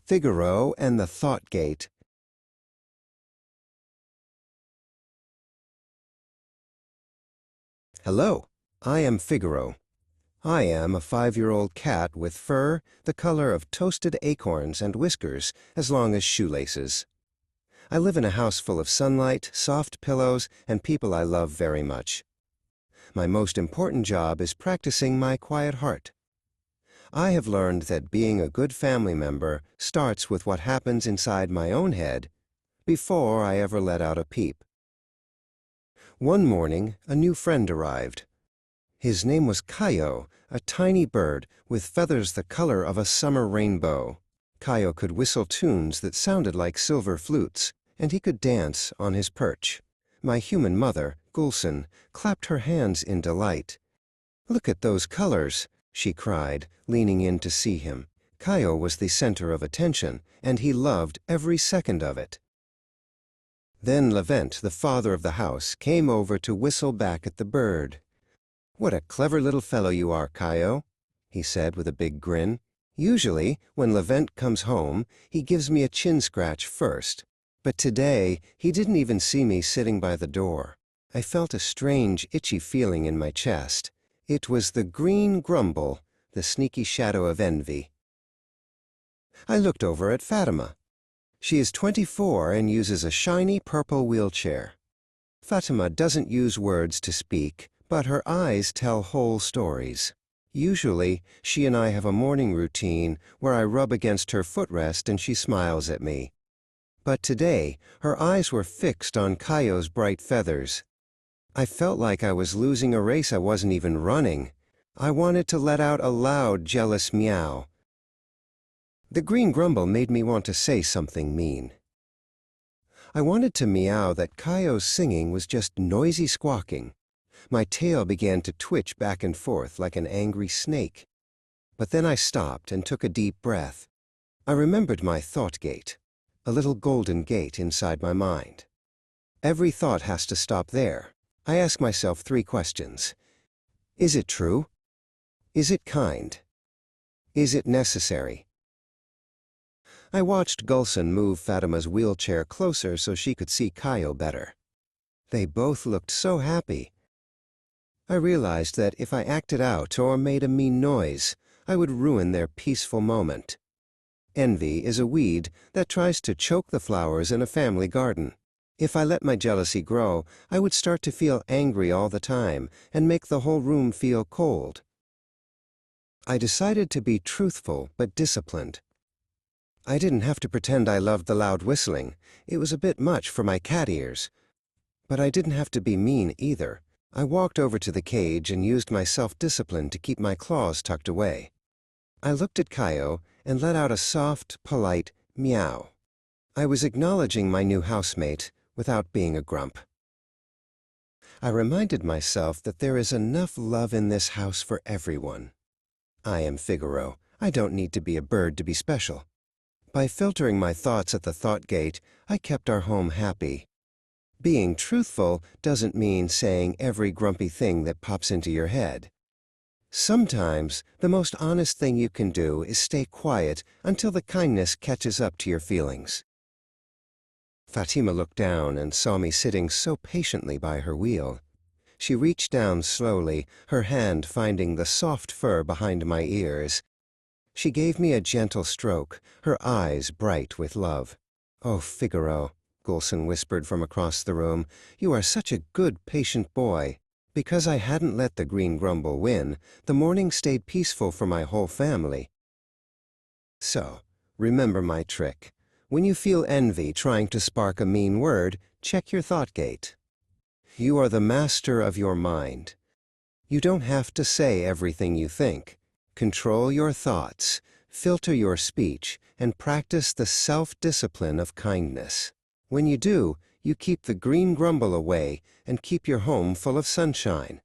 Figaro and the Thought Gate. Hello, I am Figaro. I am a 5-year-old cat with fur the color of toasted acorns and whiskers as long as shoelaces. I live in a house full of sunlight, soft pillows, and people I love very much. My most important job is practicing my quiet heart. I have learned that being a good family member starts with what happens inside my own head before I ever let out a peep. One morning, a new friend arrived. His name was Kaio, a tiny bird with feathers the color of a summer rainbow. Kaio could whistle tunes that sounded like silver flutes, and he could dance on his perch. My human mother, Gulsen, clapped her hands in delight. "Look at those colors," she cried, leaning in to see him. Kaio was the center of attention, and he loved every second of it. Then Levent, the father of the house, came over to whistle back at the bird. "What a clever little fellow you are, Kaio," he said with a big grin. "Usually, when Levent comes home, he gives me a chin scratch first. But today, he didn't even see me sitting by the door." I felt a strange, itchy feeling in my chest. It was the green grumble, the sneaky shadow of envy. I looked over at Fatima. She is 24 and uses a shiny purple wheelchair. Fatima doesn't use words to speak, but her eyes tell whole stories. Usually, she and I have a morning routine where I rub against her footrest and she smiles at me. But today, her eyes were fixed on Kaio's bright feathers. I felt like I was losing a race I wasn't even running. I wanted to let out a loud, jealous meow. The green grumble made me want to say something mean. I wanted to meow that Kaio's singing was just noisy squawking. My tail began to twitch back and forth like an angry snake. But then I stopped and took a deep breath. I remembered my thought gate, a little golden gate inside my mind. Every thought has to stop there. I ask myself 3 questions. Is it true? Is it kind? Is it necessary? I watched Gulsen move Fatima's wheelchair closer so she could see Kaio better. They both looked so happy. I realized that if I acted out or made a mean noise, I would ruin their peaceful moment. Envy is a weed that tries to choke the flowers in a family garden. If I let my jealousy grow, I would start to feel angry all the time and make the whole room feel cold. I decided to be truthful but disciplined. I didn't have to pretend I loved the loud whistling. It was a bit much for my cat ears. But I didn't have to be mean either. I walked over to the cage and used my self-discipline to keep my claws tucked away. I looked at Kaio and let out a soft, polite meow. I was acknowledging my new housemate without being a grump. I reminded myself that there is enough love in this house for everyone. I am Figaro. I don't need to be a bird to be special. By filtering my thoughts at the thought gate, I kept our home happy. Being truthful doesn't mean saying every grumpy thing that pops into your head. Sometimes, the most honest thing you can do is stay quiet until the kindness catches up to your feelings. Fatima looked down and saw me sitting so patiently by her wheel. She reached down slowly, her hand finding the soft fur behind my ears. She gave me a gentle stroke, her eyes bright with love. "Oh, Figaro," Gulsen whispered from across the room, "you are such a good, patient boy." Because I hadn't let the green grumble win, the morning stayed peaceful for my whole family. So, remember my trick. When you feel envy trying to spark a mean word, check your thought gate. You are the master of your mind. You don't have to say everything you think. Control your thoughts, filter your speech, and practice the self-discipline of kindness. When you do, you keep the green grumble away and keep your home full of sunshine.